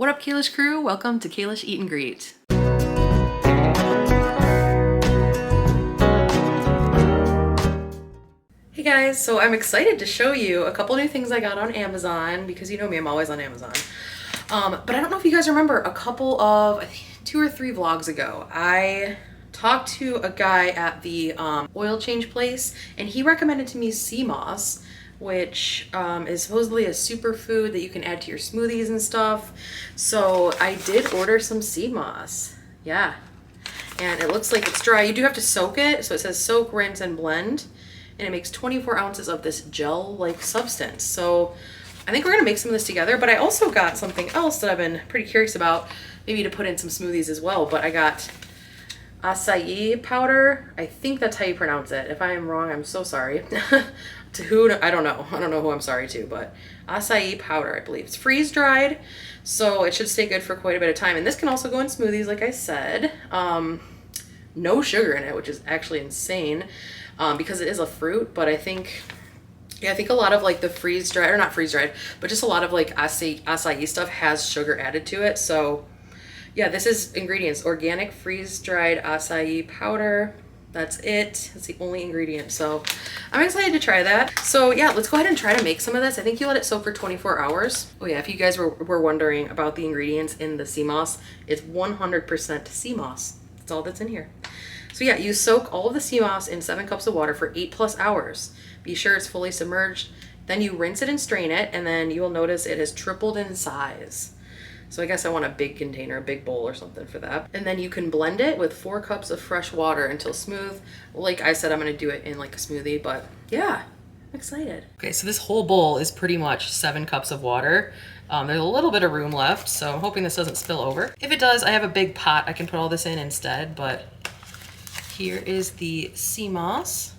What up, Kalish Crew? Welcome to Kalish Eat and Greet. Hey guys, so I'm excited to show you a couple new things I got on Amazon because you know me, I'm always on Amazon. But I don't know if you guys remember a couple of, I think 2 or 3 vlogs ago, I talked to a guy at the oil change place and he recommended to me sea moss, which is supposedly a superfood that you can add to your smoothies and stuff. So I did order some sea moss. Yeah. And it looks like it's dry. You do have to soak it. So it says soak, rinse, and blend. And it makes 24 ounces of this gel-like substance. So I think we're gonna make some of this together, but I also got something else that I've been pretty curious about, maybe to put in some smoothies as well. But I got acai powder. I think that's how you pronounce it. If I am wrong, I'm so sorry. To who, I don't know. I don't know who I'm sorry to, but acai powder, I believe. It's freeze dried, so it should stay good for quite a bit of time. And this can also go in smoothies, like I said. No sugar in it, which is actually insane. Because it is a fruit, but I think a lot of like the freeze dried, or not freeze dried, but just a lot of like acai stuff has sugar added to it. So yeah, this is ingredients: organic freeze dried acai powder. That's it. That's the only ingredient. So I'm excited to try that. So yeah, let's go ahead and try to make some of this. I think you let it soak for 24 hours. Oh yeah, if you guys were wondering about the ingredients in the sea moss, it's 100% sea moss. That's all that's in here. So yeah, you soak all of the sea moss in 7 cups of water for 8+ hours. Be sure it's fully submerged. Then you rinse it and strain it, and then you will notice it has tripled in size. So I guess I want a big container, a big bowl or something for that. And then you can blend it with 4 cups of fresh water until smooth. Like I said, I'm gonna do it in like a smoothie, but yeah, I'm excited. Okay, so this whole bowl is pretty much 7 cups of water. There's a little bit of room left, so I'm hoping this doesn't spill over. If it does, I have a big pot I can put all this in instead, but here is the sea moss.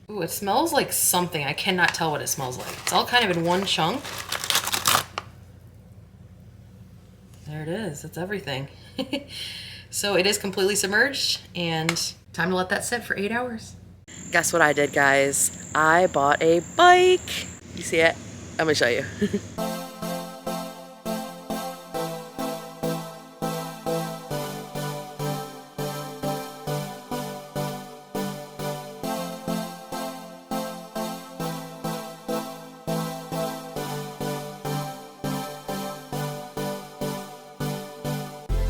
Ooh, it smells like something. I cannot tell what it smells like. It's all kind of in one chunk. There it is. It's everything. So it is completely submerged and time to let that sit for 8 hours. Guess what I did, guys? I bought a bike. You see it? I'm gonna show you.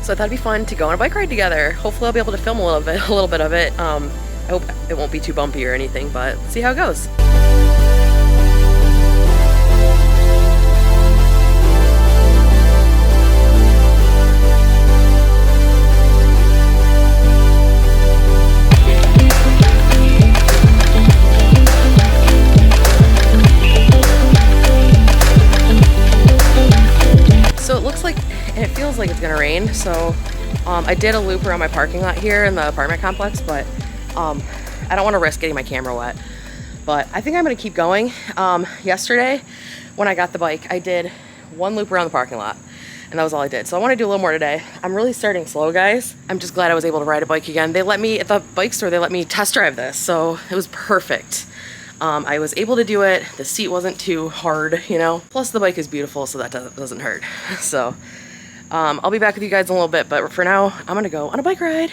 So I thought it'd be fun to go on a bike ride together. Hopefully I'll be able to film a little bit of it. I hope it won't be too bumpy or anything, but let's see how it goes. So it looks like, and it feels like it's gonna rain, so I did a loop around my parking lot here in the apartment complex, but I don't want to risk getting my camera wet. But I think I'm gonna keep going. Yesterday, when I got the bike, I did 1 loop around the parking lot, and that was all I did. So I want to do a little more today. I'm really starting slow, guys. I'm just glad I was able to ride a bike again. They let me, at the bike store, they let me test drive this, so it was perfect. I was able to do it. The seat wasn't too hard, you know. Plus the bike is beautiful, so that doesn't hurt. So I'll be back with you guys in a little bit, but for now, I'm gonna go on a bike ride.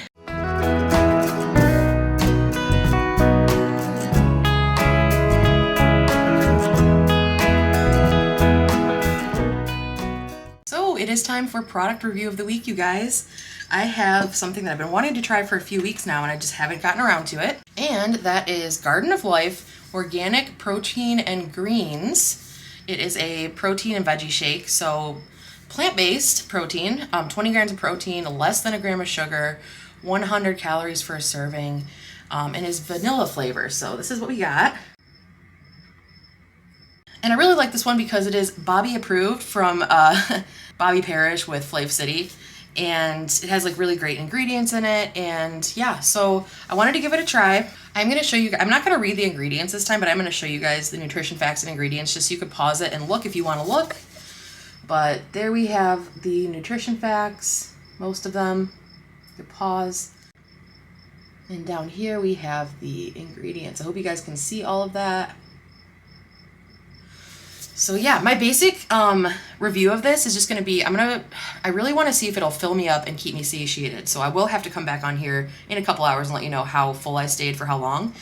So it is time for product review of the week, you guys. I have something that I've been wanting to try for a few weeks now, and I just haven't gotten around to it. And that is Garden of Life Organic Protein and Greens. It is a protein and veggie shake, so plant-based protein, 20 grams of protein, less than a gram of sugar, 100 calories for a serving, and is vanilla flavor. So this is what we got. And I really like this one because it is Bobby approved from Bobby Parrish with Flav City. And it has like really great ingredients in it, and yeah, so I wanted to give it a try. I'm going to show you, I'm not going to read the ingredients this time, but I'm going to show you guys the nutrition facts and ingredients just so you could pause it and look if you want to look. But there we have the nutrition facts, most of them. You can pause. And down here we have the ingredients. I hope you guys can see all of that. So yeah, my basic review of this is just gonna be, I really wanna see if it'll fill me up and keep me satiated. So I will have to come back on here in a couple hours and let you know how full I stayed for how long.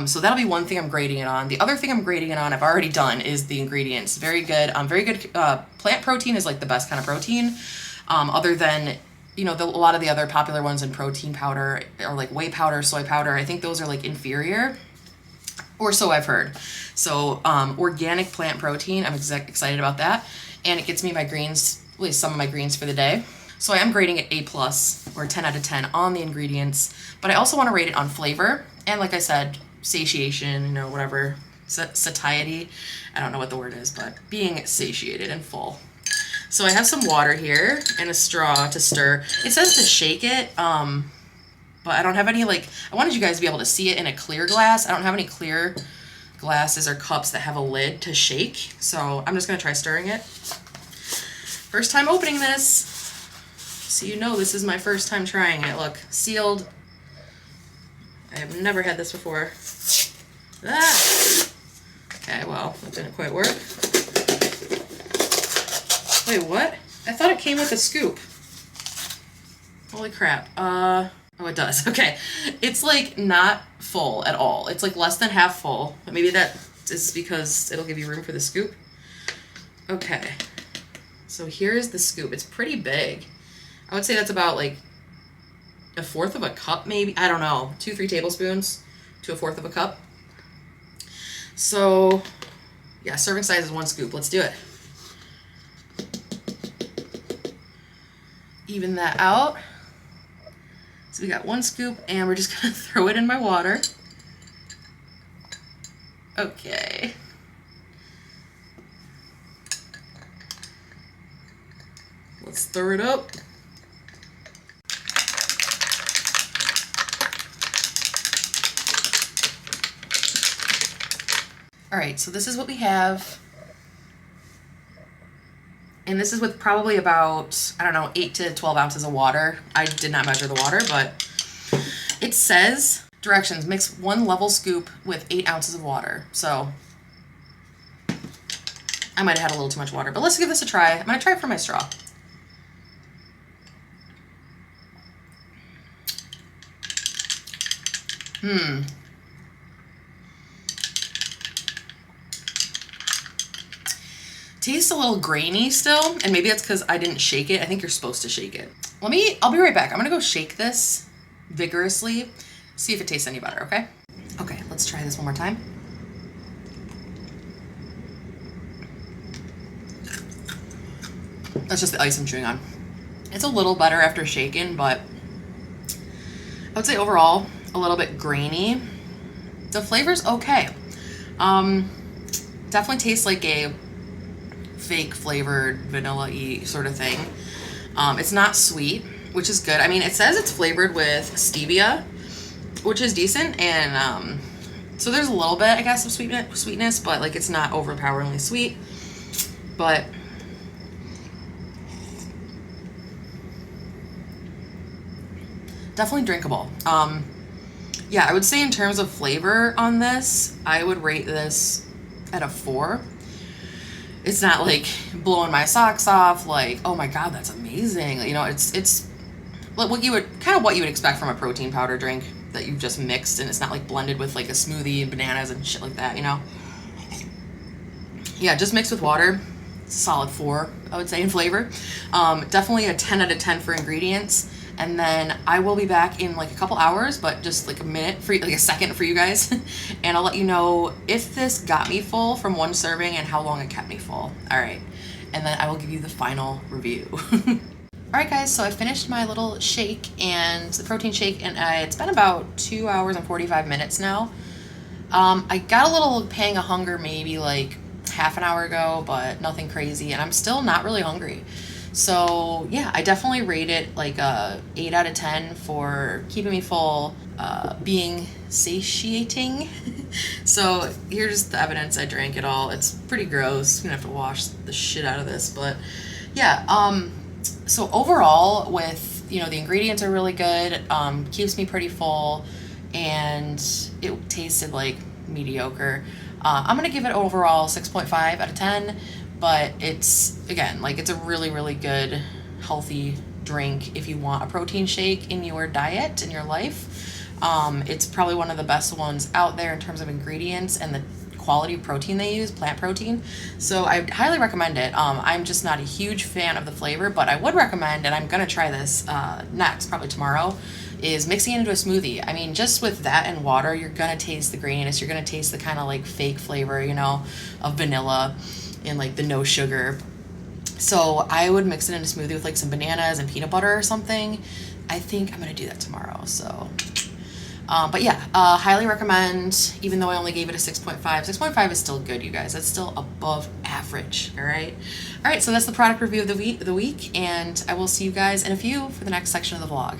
So that'll be one thing I'm grading it on. The other thing I'm grading it on, I've already done, is the ingredients. Very good. Plant protein is like the best kind of protein. Other than, a lot of the other popular ones in protein powder are like whey powder, soy powder. I think those are like inferior. Or so I've heard. So organic plant protein, I'm excited about that. And it gets me my greens, at least some of my greens for the day. So I am grading it A+, or 10 out of 10 on the ingredients. But I also want to rate it on flavor. And like I said, satiation, whatever, satiety. I don't know what the word is, but being satiated and full. So I have some water here and a straw to stir. It says to shake it, but I don't have any, I wanted you guys to be able to see it in a clear glass. I don't have any clear glasses or cups that have a lid to shake, so I'm just going to try stirring it. First time opening this, so this is my first time trying it. Look, sealed. I have never had this before. Ah! Okay, well, that didn't quite work. Wait, what? I thought it came with a scoop. Holy crap. Oh, it does. Okay. It's not full at all. It's less than half full. But maybe that is because it'll give you room for the scoop. Okay. So here's the scoop. It's pretty big. I would say that's about a fourth of a cup, maybe. I don't know. 2-3 tablespoons to a fourth of a cup. So yeah, serving size is 1 scoop. Let's do it. Even that out. So we got 1 scoop, and we're just gonna throw it in my water. Okay. Let's stir it up. All right, so this is what we have. And this is with probably about, 8 to 12 ounces of water. I did not measure the water, but it says, directions, mix 1 level scoop with 8 ounces of water. So I might have had a little too much water, but let's give this a try. I'm gonna try it for my straw. Tastes a little grainy still, and maybe that's because I didn't shake it. I think you're supposed to shake it. I'll be right back. I'm gonna go shake this vigorously, see if it tastes any better, okay? Okay, let's try this one more time. That's just the ice I'm chewing on. It's a little better after shaking, but I would say overall a little bit grainy. The flavor's okay. Definitely tastes like a fake flavored vanilla-y sort of thing. It's not sweet, which is good. I mean, it says it's flavored with stevia, which is decent, and so there's a little bit, I guess, of sweetness, but it's not overpoweringly sweet. But definitely drinkable. Yeah, I would say in terms of flavor on this, I would rate this at a 4. It's not blowing my socks off, oh my god, that's amazing. It's what you would expect from a protein powder drink that you've just mixed, and it's not blended with a smoothie and bananas and shit like that, Yeah, just mixed with water. It's a solid 4, I would say, in flavor. Definitely a 10 out of 10 for ingredients. And then I will be back in a couple hours, but just a minute for a second for you guys, and I'll let you know if this got me full from 1 serving and how long it kept me full. All right, and then I will give you the final review. All right, guys. So I finished my little shake, and the protein shake, and it's been about 2 hours and 45 minutes now. I got a little pang of hunger maybe half an hour ago, but nothing crazy, and I'm still not really hungry. So yeah, I definitely rate it a 8 out of 10 for keeping me full, being satiating. So here's the evidence I drank it all. It's pretty gross. I'm gonna have to wash the shit out of this, but yeah. So overall, with the ingredients are really good. Keeps me pretty full, and it tasted mediocre. I'm gonna give it overall 6.5 out of 10, but it's, again, like, it's a really, really good, healthy drink if you want a protein shake in your diet, in your life. It's probably one of the best ones out there in terms of ingredients and the quality of protein they use, plant protein. So I highly recommend it. I'm just not a huge fan of the flavor, but I would recommend, and I'm gonna try this next, probably tomorrow, is mixing it into a smoothie. I mean, just with that and water, you're gonna taste the graininess, you're gonna taste the kind of like fake flavor, you know, of vanilla and like the no sugar. So I would mix it in a smoothie with like some bananas and peanut butter or something. I think I'm gonna do that tomorrow, so. But yeah, highly recommend, even though I only gave it a 6.5. 6.5 is still good, you guys. That's still above average, all right? All right, so that's the product review of the week, and I will see you guys in a few for the next section of the vlog.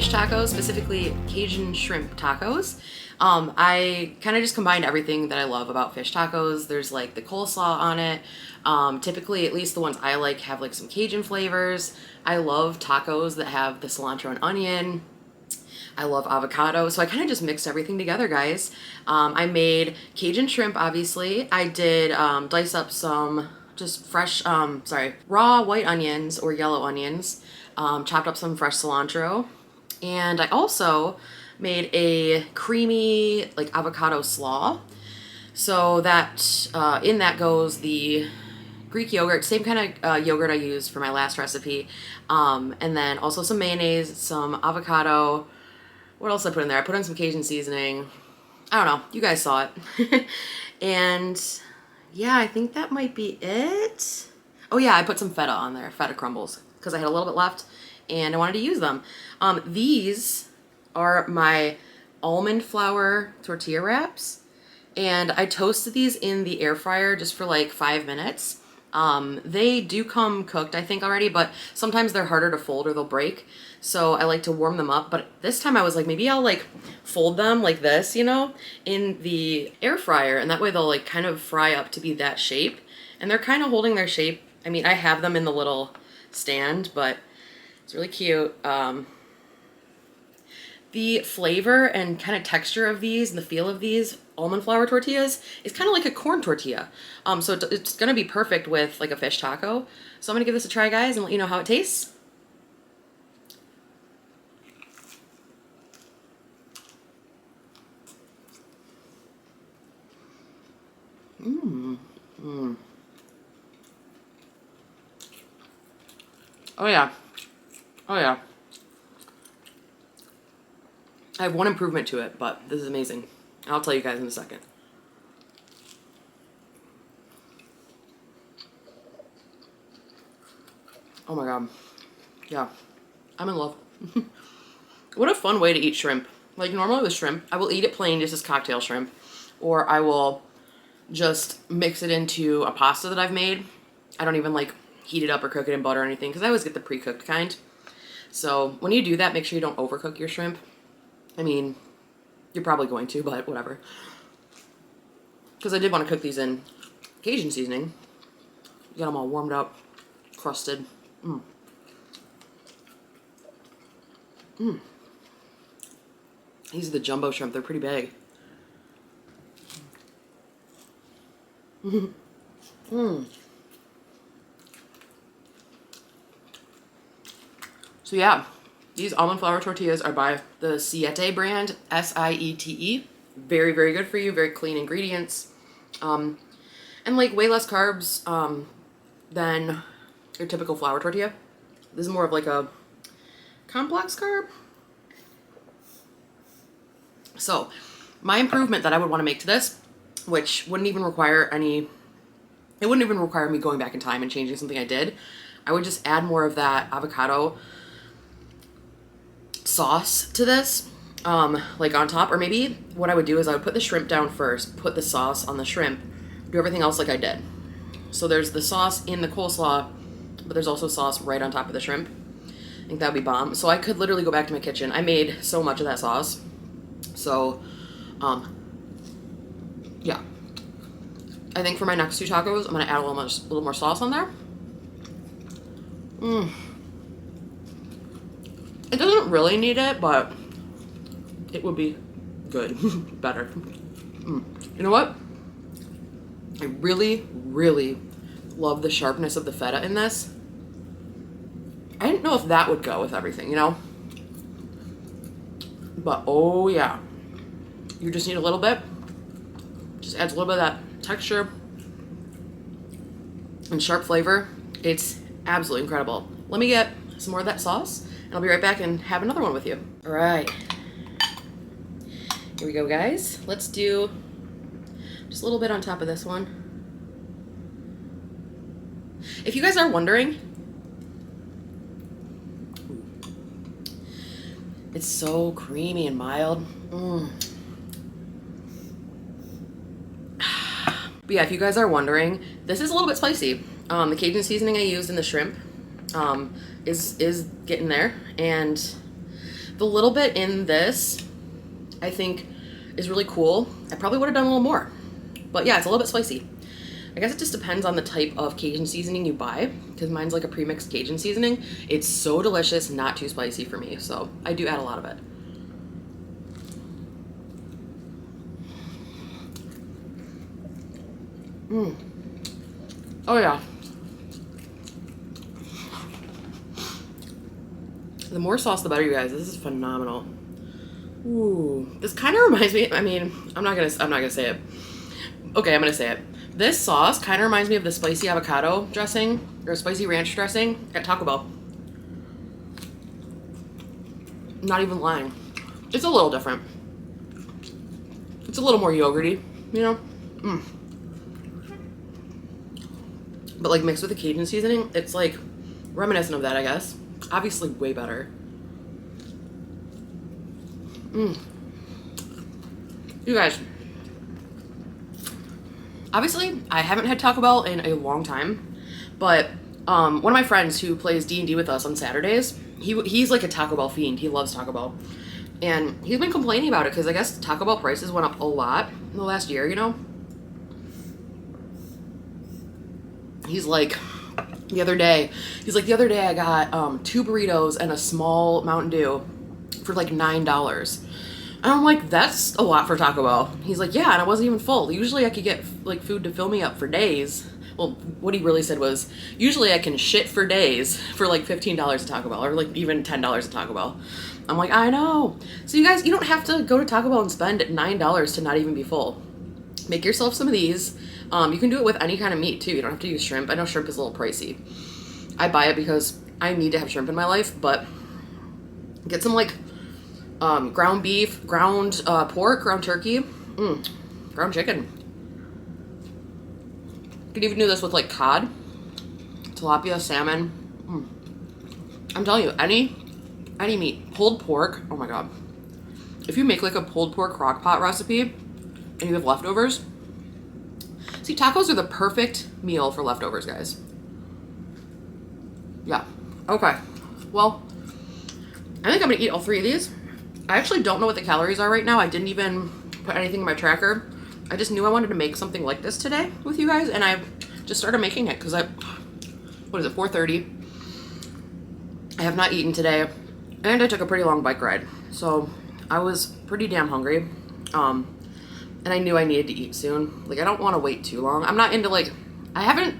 fish tacos, specifically Cajun shrimp tacos. I kind of just combined everything that I love about fish tacos. There's like the coleslaw on it. Typically, at least the ones I like, have like some Cajun flavors. I love tacos that have the cilantro and onion. I love avocado, so I kind of just mixed everything together, guys. I made Cajun shrimp, obviously. I did dice up some just fresh, raw white onions or yellow onions, chopped up some fresh cilantro, and I also made a creamy, like, avocado slaw. So that, in that goes the Greek yogurt, same kind of yogurt I used for my last recipe, and then also some mayonnaise, some avocado. What else did I put in there? I put in some Cajun seasoning. I don't know. You guys saw it. And yeah, I think that might be it. Oh yeah, I put some feta on there, feta crumbles, because I had a little bit left and I wanted to use them. These are my almond flour tortilla wraps. And I toasted these in the air fryer just for like 5 minutes. They do come cooked, I think, already, but sometimes they're harder to fold or they'll break. So I like to warm them up. But this time I was like, maybe I'll like fold them like this, you know, in the air fryer. And that way they'll like kind of fry up to be that shape. And they're kind of holding their shape. I mean, I have them in the little stand, but it's really cute. The flavor and kind of texture of these and the feel of these almond flour tortillas is kind of like a corn tortilla. So it's going to be perfect with like a fish taco. So I'm going to give this a try, guys, and let you know how it tastes. Oh yeah. Oh yeah. I have one improvement to it, but this is amazing. I'll tell you guys in a second. Oh my god. Yeah. I'm in love. What a fun way to eat shrimp. Like normally with shrimp, I will eat it plain just as cocktail shrimp. Or I will just mix it into a pasta that I've made. I don't even like heat it up or cook it in butter or anything because I always get the pre-cooked kind. So when you do that, make sure you don't overcook your shrimp. I mean, you're probably going to, but whatever. Because I did want to cook these in Cajun seasoning. Get them all warmed up, crusted. These are the jumbo shrimp. They're pretty big. So yeah, these almond flour tortillas are by the Siete brand, Siete. Very, very good for you. Very clean ingredients. And like way less carbs than your typical flour tortilla. This is more of like a complex carb. So my improvement that I would want to make to this, which wouldn't even require it wouldn't even require me going back in time and changing something I did. I would just add more of that avocado sauce to this, like on top. Or maybe what I would do is I would put the shrimp down first, put the sauce on the shrimp, do everything else like I did. So there's the sauce in the coleslaw, but there's also sauce right on top of the shrimp. I think that would be bomb. So I could literally go back to my kitchen. I made so much of that sauce. So, yeah. I think for my next 2 tacos, I'm going to add a little more sauce on there. It doesn't really need it, but it would be good. Better. You know what? I really, really love the sharpness of the feta in this. I didn't know if that would go with everything, you know? But oh yeah. You just need a little bit. Just adds a little bit of that texture and sharp flavor. It's absolutely incredible. Let me get some more of that sauce and I'll be right back and have another one with you. All right. Here we go, guys. Let's do just a little bit on top of this one. If you guys are wondering, it's so creamy and mild. But yeah, if you guys are wondering, this is a little bit spicy. The Cajun seasoning I used in the shrimp is getting there. And the little bit in this, I think, is really cool. I probably would have done a little more. But yeah, it's a little bit spicy. I guess it just depends on the type of Cajun seasoning you buy, because mine's like a pre-mixed Cajun seasoning. It's so delicious, not too spicy for me, so I do add a lot of it. Oh yeah. The more sauce, the better, you guys. This is phenomenal. Ooh, this kind of reminds me. I mean, I'm not gonna say it. Okay, I'm gonna say it. This sauce kind of reminds me of the spicy avocado dressing or spicy ranch dressing at Taco Bell. Not even lying. It's a little different. It's a little more yogurty, you know? But like mixed with the Cajun seasoning, it's like reminiscent of that, I guess. Obviously way better. You guys, obviously, I haven't had Taco Bell in a long time, but one of my friends who plays D&D with us on Saturdays, he's like a Taco Bell fiend. He loves Taco Bell. And he's been complaining about it because I guess Taco Bell prices went up a lot in the last year, you know? He's like, the other day I got 2 burritos and a small Mountain Dew for like $9. And I'm like, that's a lot for Taco Bell. He's like, yeah, and I wasn't even full. Usually I could get like food to fill me up for days. Well, what he really said was, usually I can shit for days for like $15 at Taco Bell, or like even $10 at Taco Bell. I'm like, I know. So you guys, you don't have to go to Taco Bell and spend $9 to not even be full. Make yourself some of these. You can do it with any kind of meat too. You don't have to use shrimp. I know shrimp is a little pricey. I buy it because I need to have shrimp in my life, but get some like ground beef, ground pork, ground turkey, ground chicken. You can even do this with like cod, tilapia, salmon. I'm telling you, any meat. Pulled pork, oh my god. If you make like a pulled pork crock pot recipe and you have leftovers, see, tacos are the perfect meal for leftovers, guys. Yeah. Okay. Well, I think I'm gonna eat all 3 of these. I actually don't know what the calories are right now. I didn't even put anything in my tracker. I just knew I wanted to make something like this today with you guys, and I just started making it because what is it, 4:30? I have not eaten today, and I took a pretty long bike ride, so I was pretty damn hungry. And I knew I needed to eat soon. Like, I don't want to wait too long. I'm not into like, I haven't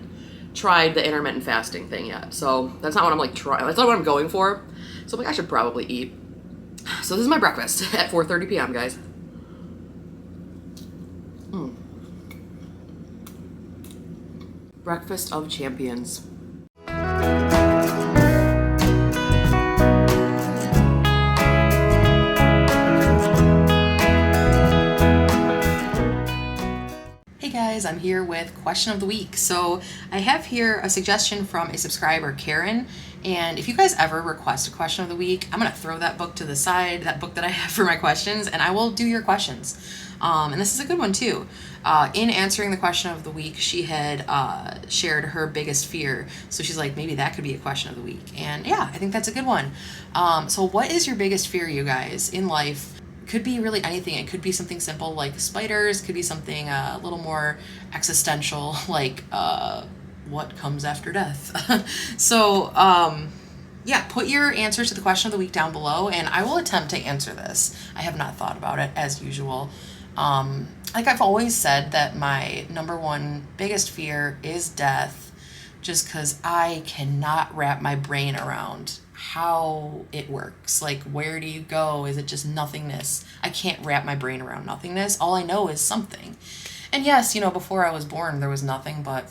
tried the intermittent fasting thing yet, so that's not what I'm like trying. That's not what I'm going for. So I'm like, I should probably eat. So this is my breakfast at 4:30 p.m., guys. Breakfast of champions. Hey guys, I'm here with question of the week. So I have here a suggestion from a subscriber, Karen. And if you guys ever request a question of the week, I'm going to throw that book to the side, that book that I have for my questions, and I will do your questions. And this is a good one too. In answering the question of the week, she had shared her biggest fear. So she's like, maybe that could be a question of the week. And yeah, I think that's a good one. So what is your biggest fear, you guys, in life? Could be really anything. It could be something simple like spiders, could be something a little more existential like what comes after death. So yeah, put your answers to the question of the week down below and I will attempt to answer this. I have not thought about it as usual. Like I've always said that my number one biggest fear is death, just because I cannot wrap my brain around how it works. Like, where do you go? Is it just nothingness? I can't wrap my brain around nothingness. All I know is something. And yes, you know, before I was born, there was nothing, but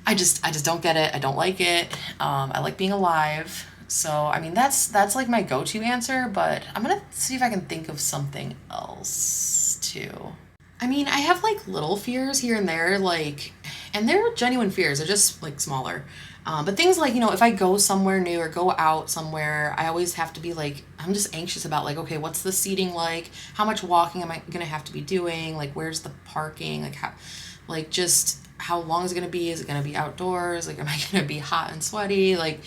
I just don't get it. I don't like it. I like being alive. So, I mean, that's like my go-to answer, but I'm going to see if I can think of something else too. I mean, I have like little fears here and there, like, and they're genuine fears. They're just like smaller. But things like, you know, if I go somewhere new or go out somewhere, I always have to be like, I'm just anxious about like, okay, what's the seating like? How much walking am I going to have to be doing? Like, where's the parking? Like, how long is it going to be? Is it going to be outdoors? Like, am I going to be hot and sweaty? Like,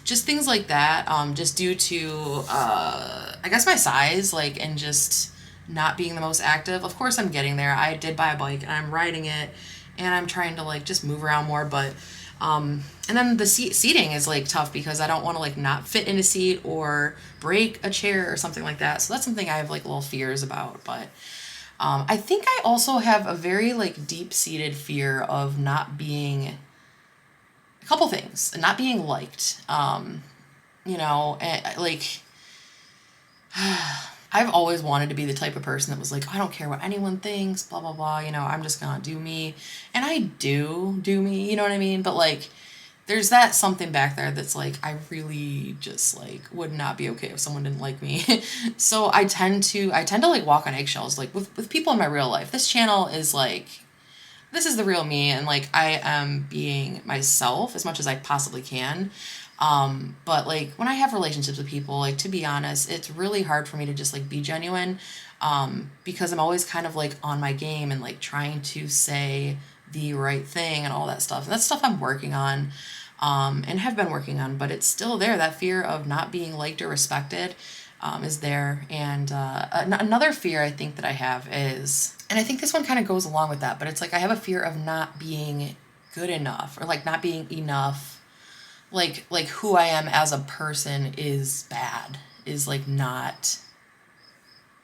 just things like that. Just due to, I guess my size, like, and just not being the most active. Of course I'm getting there. I did buy a bike and I'm riding it and I'm trying to like just move around more, but and then the seating is like tough because I don't want to like not fit in a seat or break a chair or something like that. So that's something I have like little fears about. But I think I also have a very like deep-seated fear of not being, a couple things, not being liked. You know, like I've always wanted to be the type of person that was like, I don't care what anyone thinks, blah, blah, blah, you know, I'm just gonna do me. And I do me, you know what I mean? But like, there's that something back there that's like, I really just like would not be okay if someone didn't like me. So I tend to like walk on eggshells, like with people in my real life. This channel is like, this is the real me. And like, I am being myself as much as I possibly can. But like when I have relationships with people, like to be honest, it's really hard for me to just like be genuine, because I'm always kind of like on my game and like trying to say the right thing and all that stuff. And that's stuff I'm working on, and have been working on, but it's still there. That fear of not being liked or respected, is there. And another fear I think that I have is, and I think this one kind of goes along with that, but it's like I have a fear of not being good enough, or like not being enough. Like who I am as a person is bad, is like not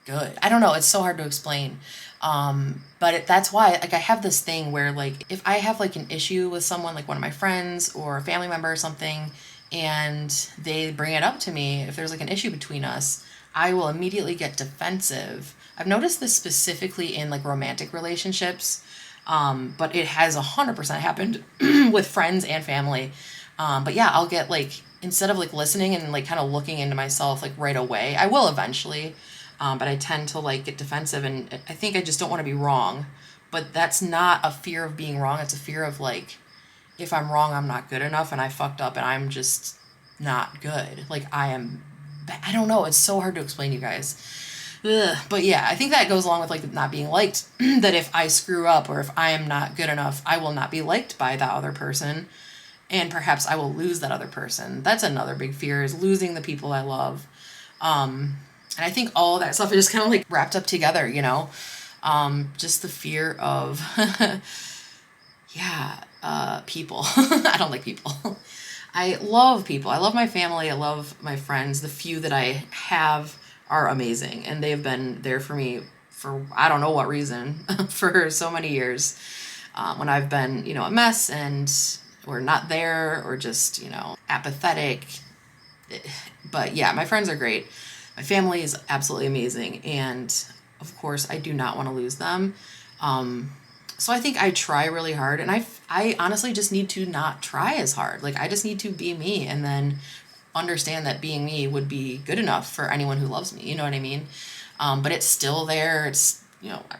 good. I don't know, it's so hard to explain. But that's why like I have this thing where like if I have like an issue with someone, like one of my friends or a family member or something, and they bring it up to me, if there's like an issue between us, I will immediately get defensive. I've noticed this specifically in like romantic relationships, but it has 100% happened with friends and family. But yeah, I'll get like, instead of like listening and like kind of looking into myself like right away, I will eventually, but I tend to like get defensive, and I think I just don't want to be wrong. But that's not a fear of being wrong. It's a fear of like, if I'm wrong, I'm not good enough, and I fucked up and I'm just not good. Like I don't know. It's so hard to explain to you guys. Ugh. But yeah, I think that goes along with like not being liked. That if I screw up or if I am not good enough, I will not be liked by that other person. And perhaps I will lose that other person. That's another big fear, is losing the people I love. And I think all that stuff is just kind of like wrapped up together, you know? Just the fear of, people. I don't like people. I love people. I love my family. I love my friends. The few that I have are amazing. And they've been there for me for I don't know what reason for so many years. When I've been, a mess and or not there or just, apathetic. But yeah, my friends are great. My family is absolutely amazing. And of course, I do not want to lose them. So I think I try really hard, and I honestly just need to not try as hard. Like I just need to be me, and then understand that being me would be good enough for anyone who loves me. You know what I mean? But it's still there. It's,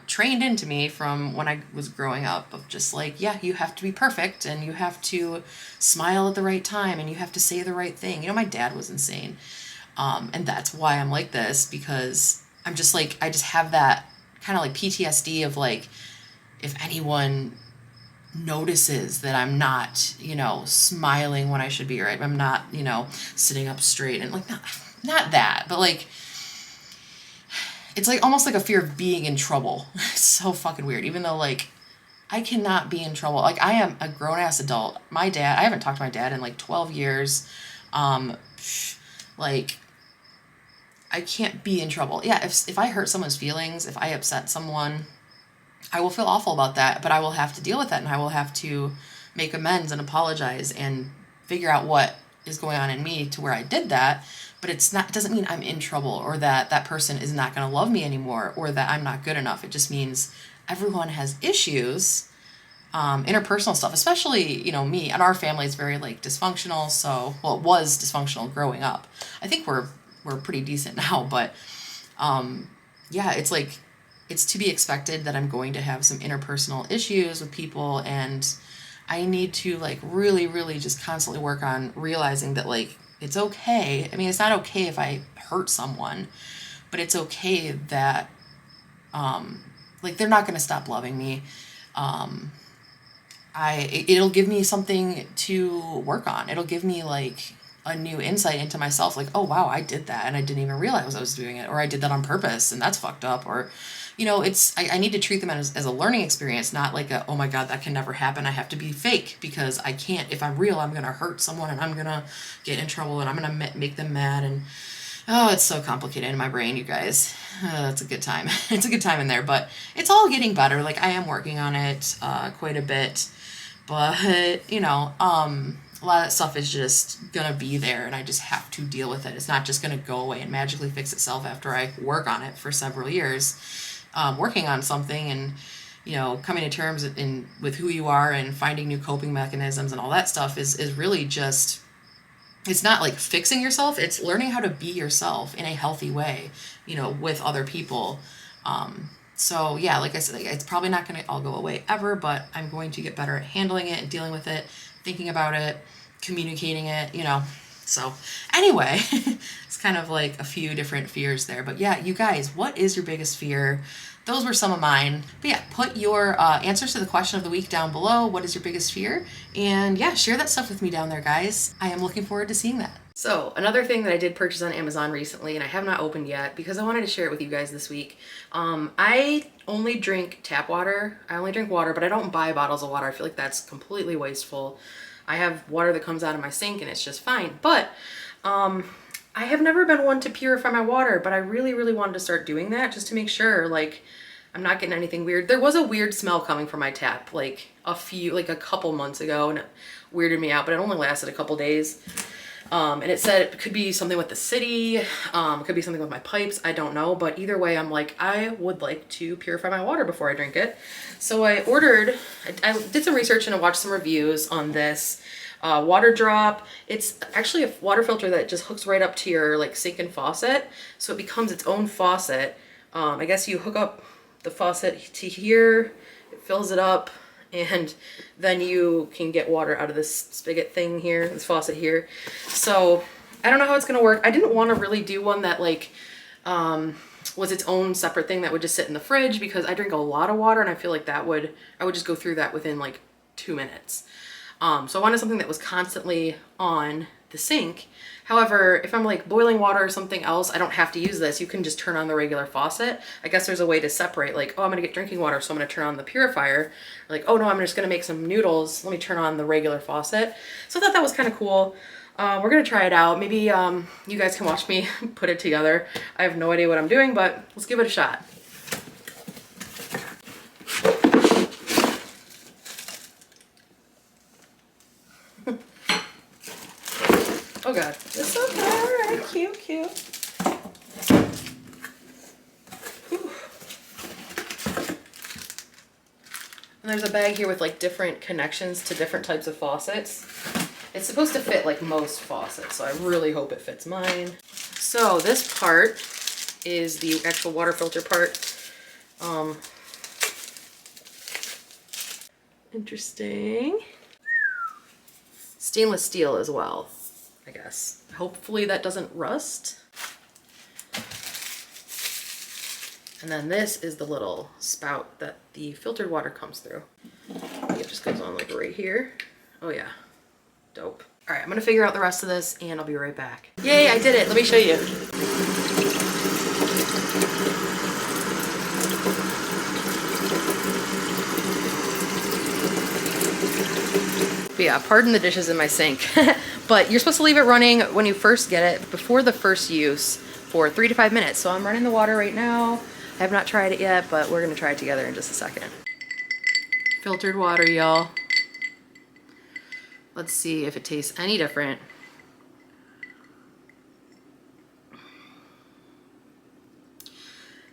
trained into me from when I was growing up of just like, yeah, you have to be perfect and you have to smile at the right time and you have to say the right thing. My dad was insane. And that's why I'm like this, because I'm just like, I just have that kind of like PTSD of like, if anyone notices that I'm not, smiling when I should be, right? I'm not, sitting up straight and like, not that, but like, it's like almost like a fear of being in trouble. It's so fucking weird. Even though like I cannot be in trouble. Like I am a grown ass adult. My dad, I haven't talked to my dad in like 12 years. Like I can't be in trouble. Yeah, if I hurt someone's feelings, if I upset someone, I will feel awful about that, but I will have to deal with that, and I will have to make amends and apologize and figure out what is going on in me to where I did that. But it doesn't mean I'm in trouble, or that that person is not going to love me anymore, or that I'm not good enough. It just means everyone has issues, interpersonal stuff, especially, me and our family is very like dysfunctional. So, well, it was dysfunctional growing up. I think we're pretty decent now, but, yeah, it's like, it's to be expected that I'm going to have some interpersonal issues with people, and I need to like really, really just constantly work on realizing that like, it's okay. I mean, it's not okay if I hurt someone, but it's okay that, like, they're not going to stop loving me. It'll give me something to work on. It'll give me like a new insight into myself. Like, oh wow, I did that and I didn't even realize I was doing it, or I did that on purpose and that's fucked up. Or, I need to treat them as a learning experience, not like oh my God, that can never happen. I have to be fake because I can't. If I'm real, I'm going to hurt someone and I'm going to get in trouble and I'm going to make them mad. And oh, it's so complicated in my brain, you guys. It's a good time. It's a good time in there, but it's all getting better. Like I am working on it quite a bit, but a lot of that stuff is just going to be there and I just have to deal with it. It's not just going to go away and magically fix itself after I work on it for several years. Working on something and, coming to terms with who you are and finding new coping mechanisms and all that stuff is really just, it's not like fixing yourself. It's learning how to be yourself in a healthy way, with other people. So yeah, like I said, it's probably not going to all go away ever, but I'm going to get better at handling it and dealing with it, thinking about it, communicating it, So anyway, it's kind of like a few different fears there. But yeah, you guys, what is your biggest fear? Those were some of mine. But yeah, put your answers to the question of the week down below. What is your biggest fear? And yeah, share that stuff with me down there, guys. I am looking forward to seeing that. So another thing that I did purchase on Amazon recently, and I have not opened yet because I wanted to share it with you guys this week. I only drink tap water. I only drink water, but I don't buy bottles of water. I feel like that's completely wasteful. I have water that comes out of my sink and it's just fine. But I have never been one to purify my water, but I really, really wanted to start doing that just to make sure, like, I'm not getting anything weird. There was a weird smell coming from my tap, like a couple months ago, and it weirded me out, but it only lasted a couple days. And it said it could be something with the city, it could be something with my pipes, I don't know, but either way, I'm like, I would like to purify my water before I drink it. So I did some research and I watched some reviews on this water drop. It's actually a water filter that just hooks right up to your like sink and faucet, so it becomes its own faucet. I guess you hook up the faucet to here, it fills it up, and then you can get water out of this spigot thing here, this faucet here. So I don't know how it's gonna work. I didn't want to really do one that like was its own separate thing that would just sit in the fridge, because I drink a lot of water and I feel like I would just go through that within like 2 minutes. So I wanted something that was constantly on the sink. However, if I'm like boiling water or something else, I don't have to use this. You can just turn on the regular faucet. I guess there's a way to separate, like, oh, I'm gonna get drinking water, so I'm gonna turn on the purifier. Or like, oh no, I'm just gonna make some noodles, let me turn on the regular faucet. So I thought that was kind of cool. We're gonna try it out. Maybe you guys can watch me put it together. I have no idea what I'm doing, but let's give it a shot. Oh God, it's okay, all right, cute. Whew. And there's a bag here with like different connections to different types of faucets. It's supposed to fit like most faucets, so I really hope it fits mine. So this part is the actual water filter part. Interesting. Stainless steel as well, I guess. Hopefully that doesn't rust. And then this is the little spout that the filtered water comes through. It just goes on like right here. Oh yeah, dope. All right, I'm gonna figure out the rest of this and I'll be right back. Yay, I did it, let me show you. But yeah, pardon the dishes in my sink. But you're supposed to leave it running when you first get it, before the first use, for 3 to 5 minutes. So I'm running the water right now. I have not tried it yet, but we're gonna try it together in just a second. Filtered water, y'all. Let's see if it tastes any different.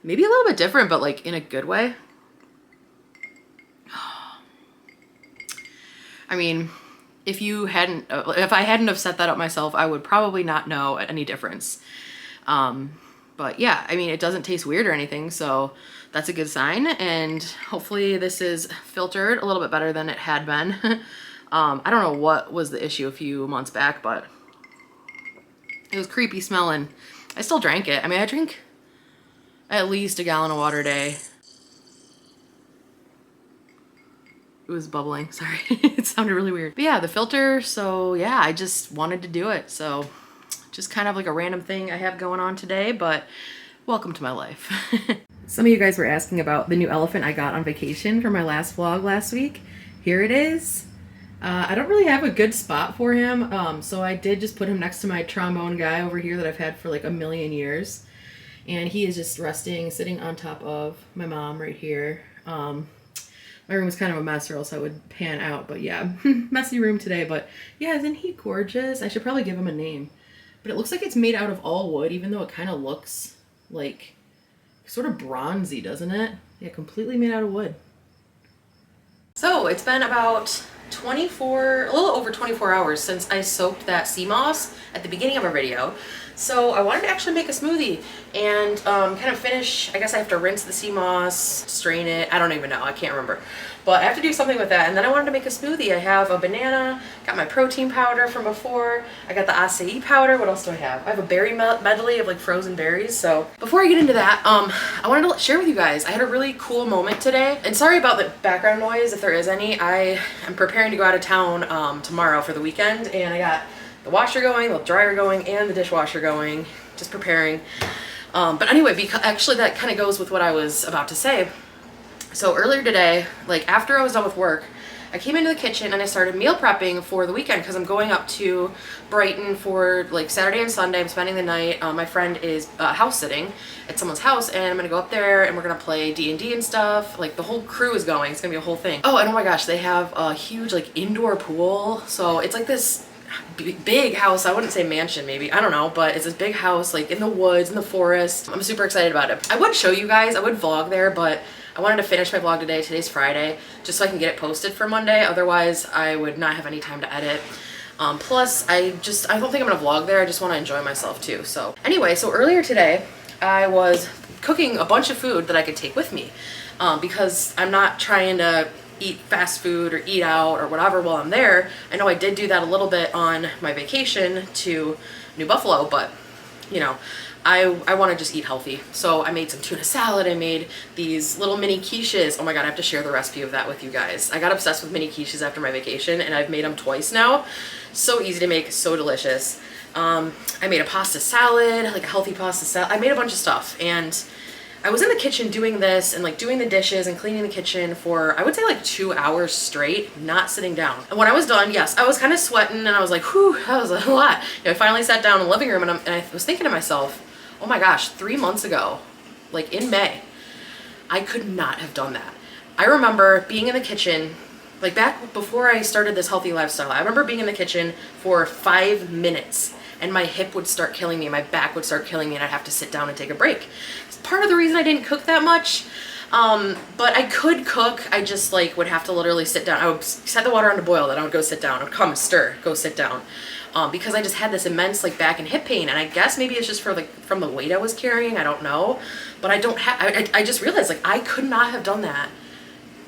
Maybe a little bit different, but like in a good way. I mean, if I hadn't have set that up myself, I would probably not know any difference. But yeah, I mean, it doesn't taste weird or anything, so that's a good sign. And hopefully this is filtered a little bit better than it had been. I don't know what was the issue a few months back, but it was creepy smelling. I still drank it. I mean, I drink at least a gallon of water a day. It was bubbling, sorry. It sounded really weird. But yeah, the filter, so yeah, I just wanted to do it. So just kind of like a random thing I have going on today, but welcome to my life. Some of you guys were asking about the new elephant I got on vacation for my last vlog last week. Here it is. I don't really have a good spot for him, so I did just put him next to my trombone guy over here that I've had for like a million years. And he is just resting, sitting on top of my mom right here. My room was kind of a mess or else I would pan out, but yeah, messy room today. But yeah, isn't he gorgeous? I should probably give him a name. But it looks like it's made out of all wood, even though it kind of looks like sort of bronzy, doesn't it? Yeah, completely made out of wood. So it's been about a little over 24 hours since I soaked that sea moss at the beginning of our video. So I wanted to actually make a smoothie and kind of finish. I guess I have to rinse the sea moss, strain it. I don't even know. I can't remember. But I have to do something with that. And then I wanted to make a smoothie. I have a banana, got my protein powder from before. I got the acai powder. What else do I have? I have a berry medley of like frozen berries. So before I get into that, I wanted to share with you guys, I had a really cool moment today. And sorry about the background noise, if there is any. I am preparing to go out of town tomorrow for the weekend. And I got the washer going, the dryer going, and the dishwasher going. Just preparing. But anyway, because actually that kind of goes with what I was about to say. So earlier today, like after I was done with work, I came into the kitchen and I started meal prepping for the weekend because I'm going up to Brighton for like Saturday and Sunday. I'm spending the night. My friend is house sitting at someone's house, and I'm gonna go up there and we're gonna play D&D and stuff. Like the whole crew is going. It's gonna be a whole thing. Oh, and oh my gosh, they have a huge like indoor pool. So it's like this big house. I wouldn't say mansion, maybe, I don't know, but it's this big house like in the woods, in the forest. I'm super excited about it. I would show you guys, I would vlog there, but I wanted to finish my vlog today. Today's Friday, just so I can get it posted for Monday. Otherwise, I would not have any time to edit. Plus, I don't think I'm gonna vlog there. I just want to enjoy myself too. So anyway, so earlier today, I was cooking a bunch of food that I could take with me because I'm not trying to eat fast food or eat out or whatever while I'm there. I know I did do that a little bit on my vacation to New Buffalo, but you know, I want to just eat healthy. So I made some tuna salad. I made these little mini quiches. Oh my God, I have to share the recipe of that with you guys. I got obsessed with mini quiches after my vacation, and I've made them twice now. So easy to make, so delicious. I made a pasta salad, like a healthy pasta salad. I made a bunch of stuff, and I was in the kitchen doing this and like doing the dishes and cleaning the kitchen for, I would say like 2 hours straight, not sitting down. And when I was done, yes, I was kind of sweating and I was like, whew, that was a lot. You know, I finally sat down in the living room and I was thinking to myself, oh my gosh, 3 months ago, like in May, I could not have done that. I remember being in the kitchen, like back before I started this healthy lifestyle, I remember being in the kitchen for 5 minutes and my hip would start killing me, my back would start killing me, and I'd have to sit down and take a break. It's part of the reason I didn't cook that much, but I could cook. I just like would have to literally sit down. I would set the water on to boil, then I would go sit down. I would come stir, go sit down, because I just had this immense like back and hip pain, and I guess maybe it's just for like from the weight I was carrying. I don't know, but I don't have. I just realized like I could not have done that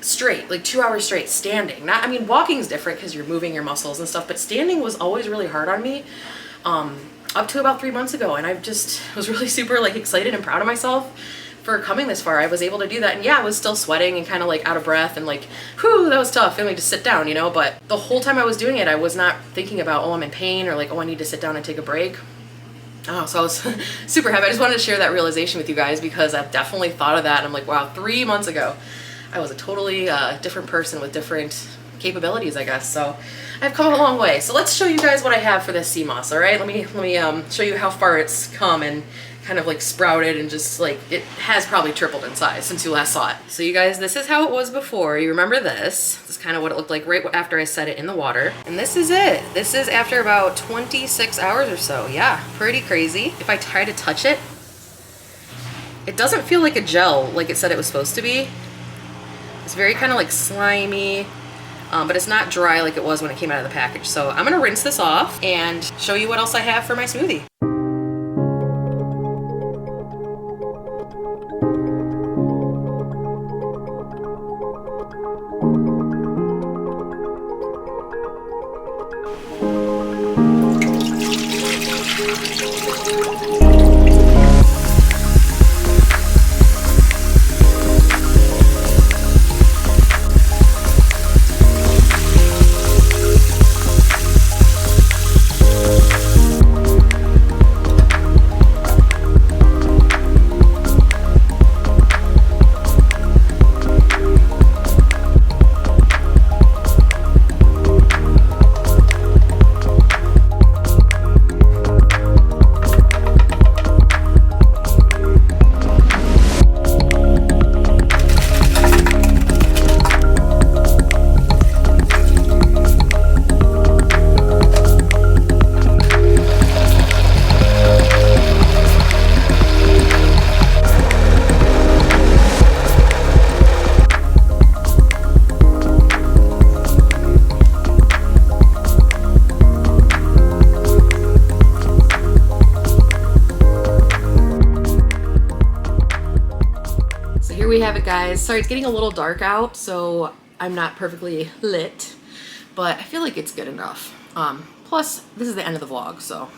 straight, like 2 hours straight standing. Not, I mean, walking is different because you're moving your muscles and stuff, but standing was always really hard on me. Up to about 3 months ago, and I just was really super like excited and proud of myself for coming this far. I was able to do that, and yeah, I was still sweating and kind of like out of breath and like, whew, that was tough, feeling to sit down, you know, but the whole time I was doing it, I was not thinking about, oh, I'm in pain, or like, oh, I need to sit down and take a break. Oh, so I was super happy. I just wanted to share that realization with you guys because I've definitely thought of that, and I'm like, wow, 3 months ago, I was a totally different person with different capabilities, I guess. So I've come a long way. So let's show you guys what I have for this sea moss. All right, let me show you how far it's come and kind of like sprouted, and just like it has probably tripled in size since you last saw it. So you guys, this is how it was before. You remember this? This is kind of what it looked like right after I set it in the water. And this is it. This is after about 26 hours or so. Yeah, pretty crazy. If I try to touch it, it doesn't feel like a gel like it said it was supposed to be. It's very kind of like slimy. But it's not dry like it was when it came out of the package. So I'm gonna rinse this off and show you what else I have for my smoothie. Here we have it, guys. Sorry, it's getting a little dark out, so I'm not perfectly lit, but I feel like it's good enough. Plus, this is the end of the vlog, so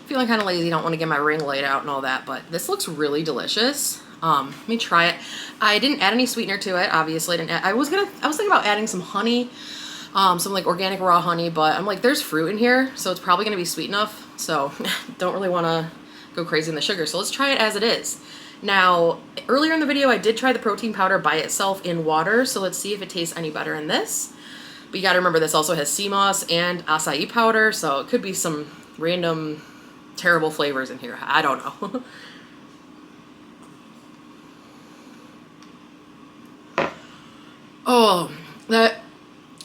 feeling kind of lazy, don't want to get my ring light out and all that, but this looks really delicious. Let me try it. I didn't add any sweetener to it, obviously. I was thinking about adding some honey, some like organic raw honey, but I'm like, there's fruit in here, so it's probably gonna be sweet enough, so don't really want to go crazy in the sugar, so let's try it as it is. Now, earlier in the video, I did try the protein powder by itself in water, so let's see if it tastes any better in this. But you gotta remember, this also has sea moss and acai powder, so it could be some random terrible flavors in here. I don't know.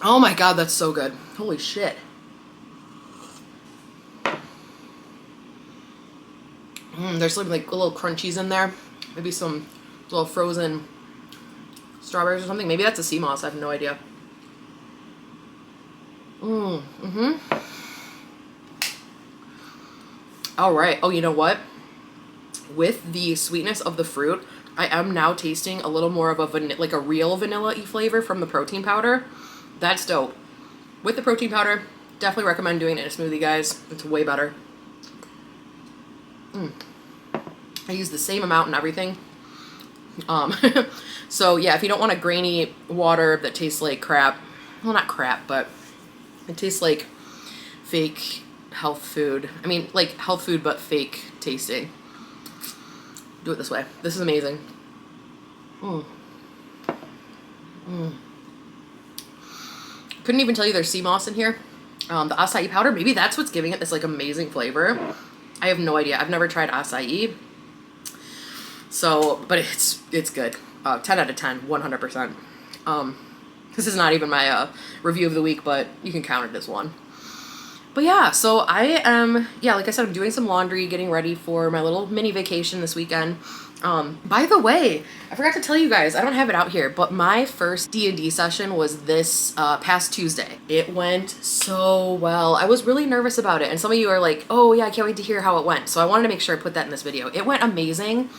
Oh my God, that's so good. Holy shit. There's some like little crunchies in there. Maybe some little frozen strawberries or something. Maybe that's a sea moss. I have no idea. All right. Oh, you know what? With the sweetness of the fruit, I am now tasting a little more of a like a real vanilla-y flavor from the protein powder. That's dope. With the protein powder, definitely recommend doing it in a smoothie, guys. It's way better. I use the same amount and everything. So yeah, if you don't want a grainy water that tastes like crap, well, not crap, but it tastes like fake health food. I mean, like health food, but fake tasting. Do it this way. This is amazing. Couldn't even tell you there's sea moss in here. The acai powder, maybe that's what's giving it this like amazing flavor. I have no idea. I've never tried acai. So, but it's good. 10 out of 10, 100%. This is not even my review of the week, but you can count it as one. But yeah, so I am, like I said, I'm doing some laundry, getting ready for my little mini vacation this weekend. By the way, I forgot to tell you guys, I don't have it out here, but my first D&D session was this past Tuesday. It went so well. I was really nervous about it, and some of you are like, oh yeah, I can't wait to hear how it went. So I wanted to make sure I put that in this video. It went amazing.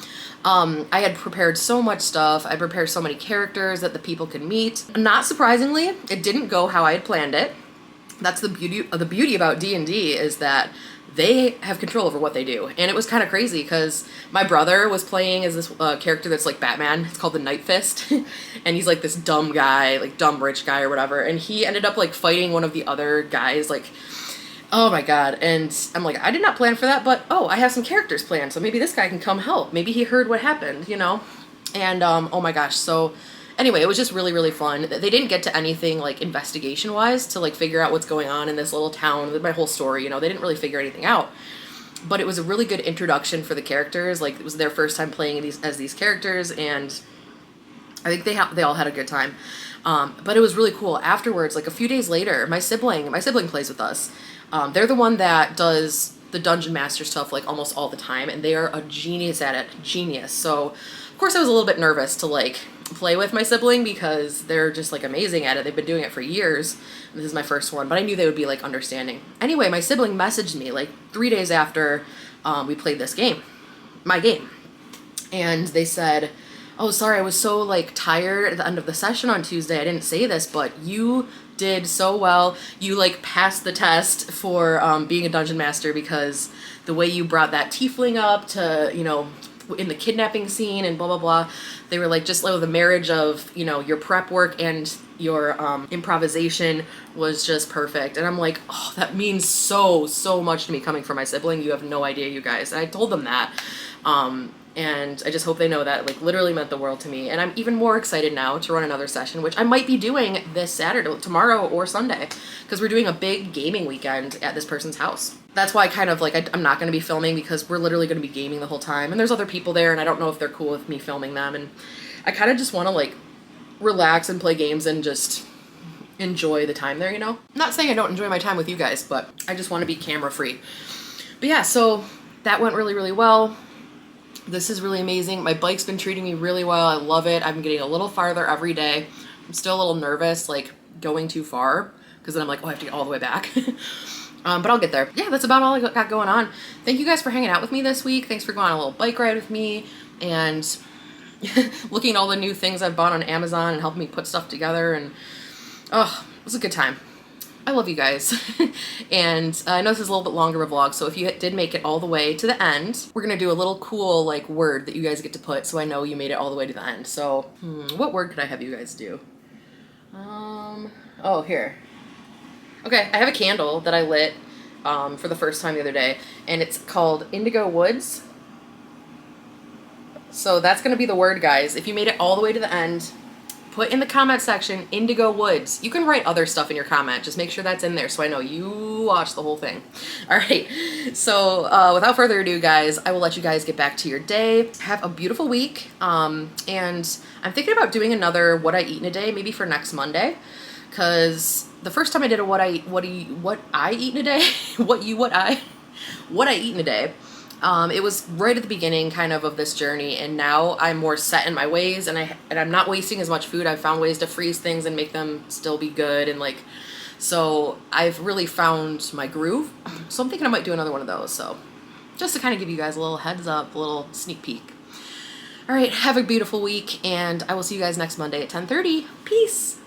I had prepared so much stuff. I prepared so many characters that the people could meet. Not surprisingly, it didn't go how I had planned it. That's the beauty about D&D, is that they have control over what they do. And it was kind of crazy because my brother was playing as this character that's like Batman. It's called the Night Fist. And he's like this dumb guy, like dumb rich guy or whatever. And he ended up like fighting one of the other guys, like, oh my God. And I'm like, I did not plan for that, but oh, I have some characters planned, so maybe this guy can come help. Maybe he heard what happened, you know? And oh my gosh, so anyway, it was just really, really fun. They didn't get to anything like investigation-wise to like figure out what's going on in this little town with my whole story, you know, they didn't really figure anything out. But it was a really good introduction for the characters. Like, it was their first time playing as these characters, and I think they all had a good time. But it was really cool. Afterwards, like a few days later, my sibling plays with us. They're the one that does the Dungeon Master stuff like almost all the time, and they are a genius at it. Genius. So, of course, I was a little bit nervous to like play with my sibling because they're just like amazing at it. They've been doing it for years. This is my first one, but I knew they would be like understanding. Anyway, my sibling messaged me like 3 days after we played this game, my game, and they said, oh, sorry, I was so like tired at the end of the session on Tuesday. I didn't say this, but you did so well. You like passed the test for being a dungeon master, because the way you brought that tiefling up to, you know, in the kidnapping scene and blah blah blah, they were like, just like the marriage of, you know, your prep work and your improvisation was just perfect. And I'm like, oh, that means so much to me coming from my sibling. You have no idea, you guys. And I told them that. And I just hope they know that like literally meant the world to me. And I'm even more excited now to run another session, which I might be doing this Saturday, tomorrow or Sunday, because we're doing a big gaming weekend at this person's house. That's why I kind of like, I'm not going to be filming, because we're literally going to be gaming the whole time. And there's other people there, and I don't know if they're cool with me filming them. And I kind of just want to like relax and play games and just enjoy the time there, you know? I'm not saying I don't enjoy my time with you guys, but I just want to be camera free. But yeah, so that went really, really well. This is really amazing. My bike's been treating me really well. I love it. I'm getting a little farther every day. I'm still a little nervous, like going too far, because then I'm like, oh, I have to get all the way back. But I'll get there. Yeah, that's about all I got going on. Thank you guys for hanging out with me this week. Thanks for going on a little bike ride with me. And looking at all the new things I've bought on Amazon and helping me put stuff together, and oh, it was a good time. I love you guys. And I know this is a little bit longer of a vlog, so if you did make it all the way to the end, we're gonna do a little cool like word that you guys get to put so I know you made it all the way to the end. So what word could I have you guys do? Oh, here. Okay, I have a candle that I lit for the first time the other day, and it's called Indigo Woods. So that's gonna be the word, guys. If you made it all the way to the end, put in the comment section, Indigo Woods. You can write other stuff in your comment. Just make sure that's in there so I know you watched the whole thing. All right. So without further ado, guys, I will let you guys get back to your day. Have a beautiful week. And I'm thinking about doing another What I Eat in a Day, maybe for next Monday. Because the first time I did a What I Eat in a Day, what I Eat in a Day, it was right at the beginning kind of this journey, and now I'm more set in my ways, and I'm not wasting as much food. I've found ways to freeze things and make them still be good, and like, so I've really found my groove. So I'm thinking I might do another one of those. So just to kind of give you guys a little heads up, a little sneak peek. All right, have a beautiful week, and I will see you guys next Monday at 10:30. Peace.